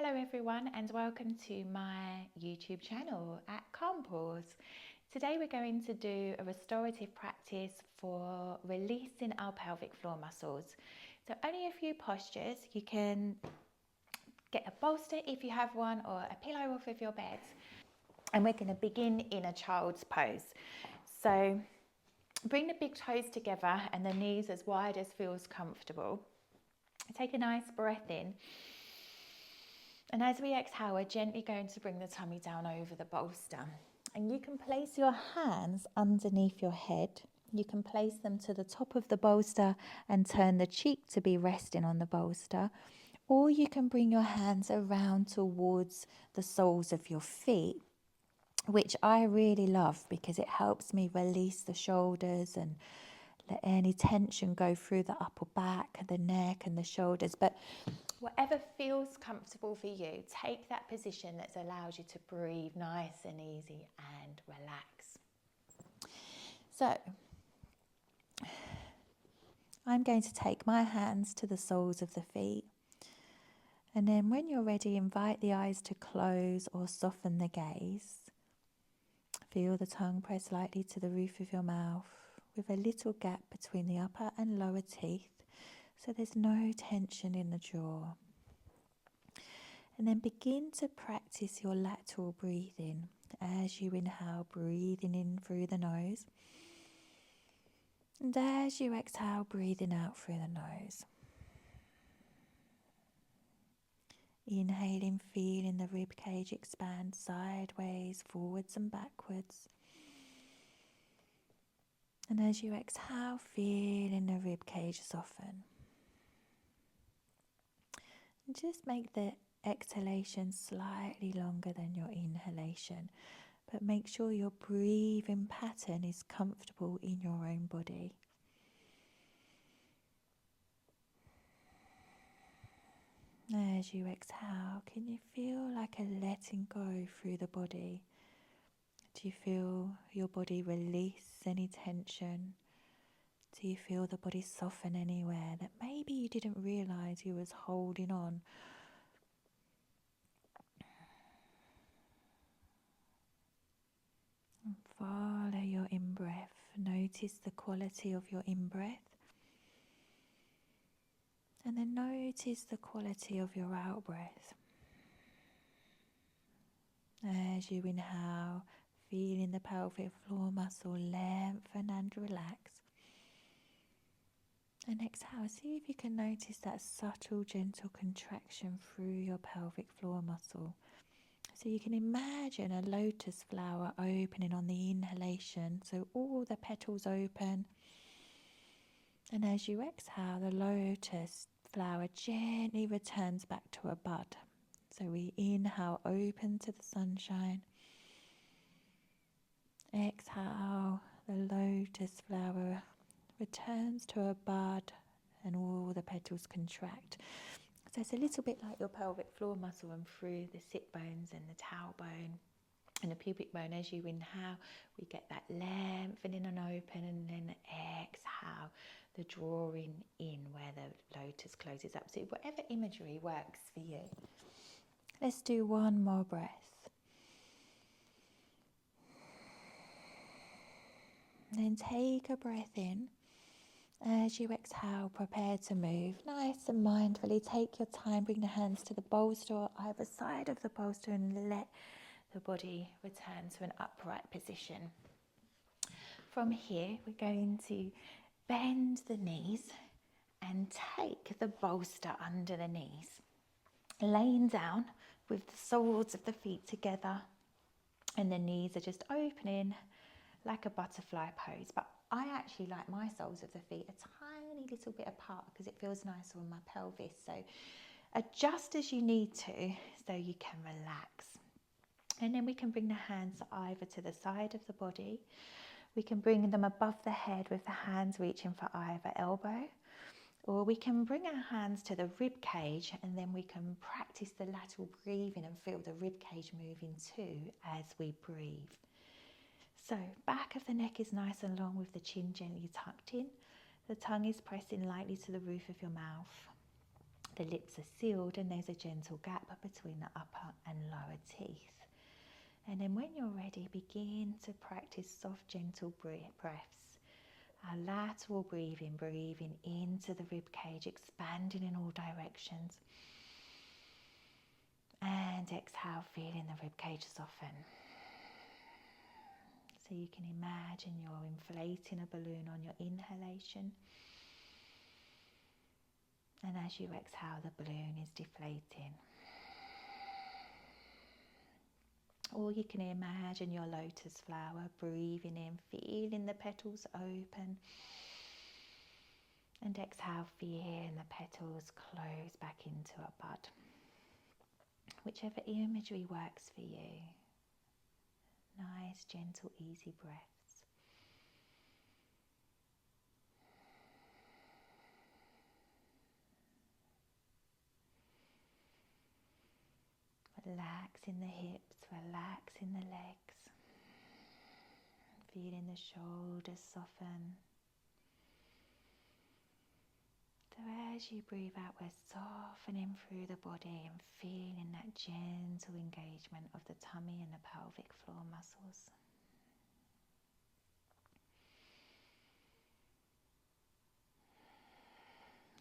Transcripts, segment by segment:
Hello everyone and welcome to my YouTube channel at Calm Pause. Today we're going to do a restorative practice for releasing our pelvic floor muscles. So only a few postures. You can get a bolster if you have one or a pillow off of your bed. And we're going to begin in a child's pose. So bring the big toes together and the knees as wide as feels comfortable. Take a nice breath in. And as we exhale, we're gently going to bring the tummy down over the bolster. And you can place your hands underneath your head. You can place them to the top of the bolster and turn the cheek to be resting on the bolster. Or you can bring your hands around towards the soles of your feet, which I really love because it helps me release the shoulders and let any tension go through the upper back, the neck and the shoulders. But whatever feels comfortable for you, take that position that allows you to breathe nice and easy and relax. So, I'm going to take my hands to the soles of the feet. And then when you're ready, invite the eyes to close or soften the gaze. Feel the tongue press lightly to the roof of your mouth with a little gap between the upper and lower teeth, so there's no tension in the jaw. And then begin to practice your lateral breathing. As you inhale, breathing in through the nose. And as you exhale, breathing out through the nose. Inhaling, feeling the rib cage expand sideways, forwards and backwards. And as you exhale, feeling the rib cage soften. And just make the exhalation slightly longer than your inhalation, but make sure your breathing pattern is comfortable in your own body. As you exhale, can you feel like a letting go through the body? Do you feel your body release any tension? Do you feel the body soften anywhere that maybe you didn't realize you was holding on? And follow your in-breath. Notice the quality of your in-breath. And then notice the quality of your out-breath. As you inhale, feeling the pelvic floor muscle lengthen and relax. And exhale, see if you can notice that subtle, gentle contraction through your pelvic floor muscle. So you can imagine a lotus flower opening on the inhalation, so all the petals open. And as you exhale, the lotus flower gently returns back to a bud. So we inhale, open to the sunshine. Exhale, the lotus flower returns to a bud and all the petals contract. So it's a little bit like your pelvic floor muscle, and through the sit bones and the tailbone and the pubic bone. As you inhale, we get that lengthening and open, and then exhale, the drawing in where the lotus closes up. So whatever imagery works for you. Let's do one more breath. Then take a breath in. As you exhale, prepare to move. Nice and mindfully, take your time, bring the hands to the bolster or either side of the bolster and let the body return to an upright position. From here, we're going to bend the knees and take the bolster under the knees. Laying down with the soles of the feet together and the knees are just opening like a butterfly pose. But I actually like my soles of the feet a tiny little bit apart because it feels nicer on my pelvis. So adjust as you need to so you can relax. And then we can bring the hands either to the side of the body. We can bring them above the head with the hands reaching for either elbow. Or we can bring our hands to the rib cage and then we can practice the lateral breathing and feel the rib cage moving too as we breathe. So back of the neck is nice and long with the chin gently tucked in. The tongue is pressing lightly to the roof of your mouth. The lips are sealed and there's a gentle gap between the upper and lower teeth. And then when you're ready, begin to practice soft, gentle breaths. Our lateral breathing into the rib cage, expanding in all directions. And exhale, feeling the rib cage soften. So you can imagine you're inflating a balloon on your inhalation. And as you exhale, the balloon is deflating. Or you can imagine your lotus flower, breathing in, feeling the petals open. And exhale, feeling the petals close back into a bud. Whichever imagery works for you. Nice, gentle, easy breaths. Relax in the hips, relax in the legs. Feeling the shoulders soften. So as you breathe out, we're softening through the body and feeling that gentle engagement of the tummy and the pelvic floor muscles.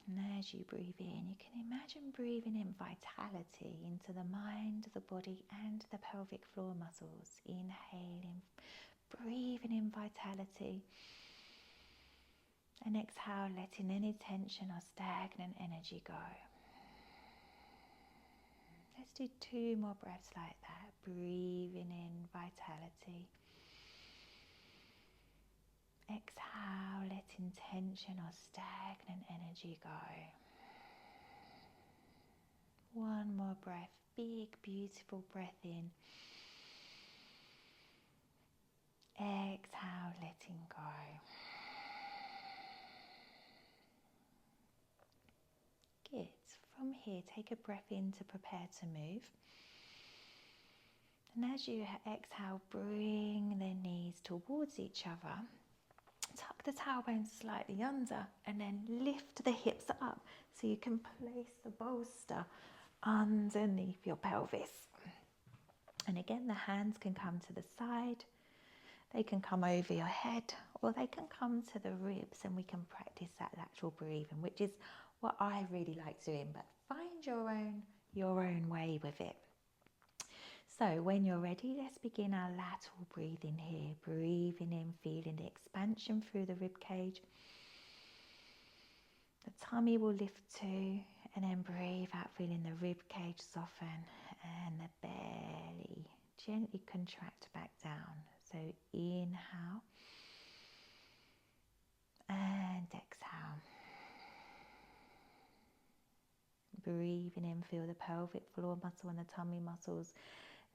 And as you breathe in, you can imagine breathing in vitality into the mind, the body and the pelvic floor muscles. Inhaling, breathing in vitality. And exhale, letting any tension or stagnant energy go. Let's do 2 more breaths like that. Breathing in vitality. Exhale, letting tension or stagnant energy go. 1 more breath. Big, beautiful breath in. Exhale, letting go. Good. From here, take a breath in to prepare to move. And as you exhale, bring the knees towards each other. Tuck the tailbone slightly under and then lift the hips up so you can place the bolster underneath your pelvis. And again, the hands can come to the side. They can come over your head or they can come to the ribs, and we can practice that lateral breathing, which is what I really like doing, but find your own way with it. So when you're ready, let's begin our lateral breathing here. Breathing in, feeling the expansion through the rib cage. The tummy will lift too, and then breathe out, feeling the rib cage soften and the belly gently contract back down. So inhale and exhale. Breathing in, feel the pelvic floor muscle and the tummy muscles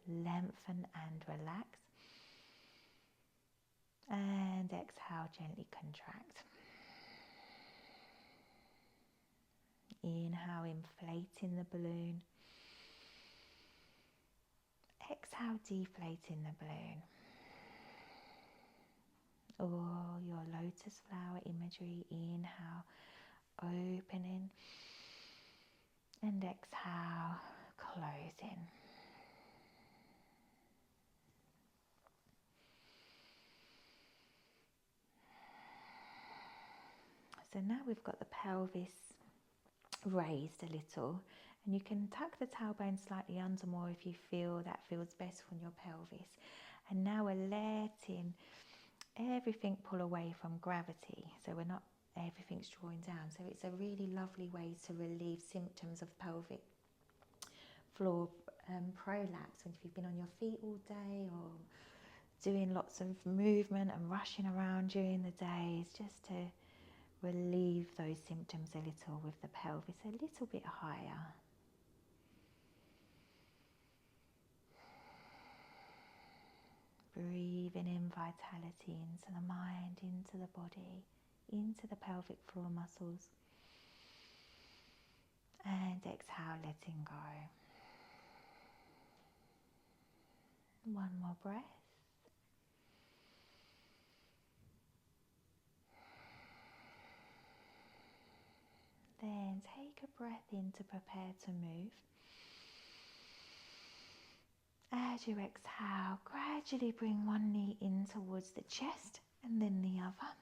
lengthen and relax. And exhale, gently contract. Inhale, inflating the balloon. Exhale, deflating the balloon. Or your lotus flower imagery. Inhale, opening. And exhale, closing. So now we've got the pelvis raised a little, and you can tuck the tailbone slightly under more if you feel that feels best on your pelvis. And now we're letting everything pull away from gravity, so we're not, everything's drawing down. So it's a really lovely way to relieve symptoms of pelvic floor prolapse, when if you've been on your feet all day or doing lots of movement and rushing around during the day. It's just to relieve those symptoms a little with the pelvis a little bit higher. Breathing in vitality into the mind, into the body, into the pelvic floor muscles. And exhale, letting go. 1 more breath. Then take a breath in to prepare to move. As you exhale, gradually bring one knee in towards the chest and then the other.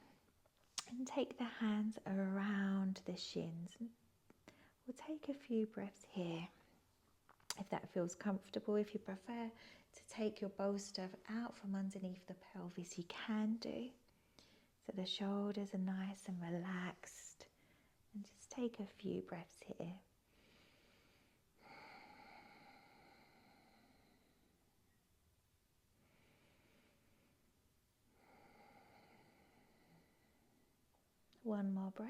And take the hands around the shins. We'll take a few breaths here. If that feels comfortable, if you prefer to take your bolster out from underneath the pelvis, you can do. So the shoulders are nice and relaxed. And just take a few breaths here. One more breath.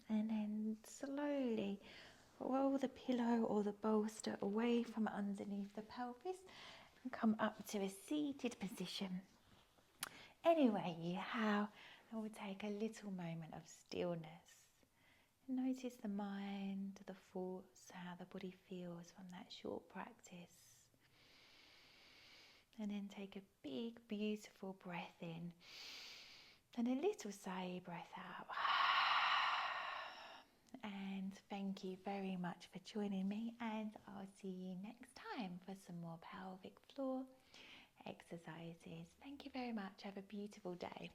And then slowly roll the pillow or the bolster away from underneath the pelvis and come up to a seated position. Anyway, you have, I will take a little moment of stillness. Notice the mind, the thoughts, how the body feels from that short practice. And then take a big, beautiful breath in and a little sigh breath out. And thank you very much for joining me, and I'll see you next time for some more pelvic floor exercises. Thank you very much. Have a beautiful day.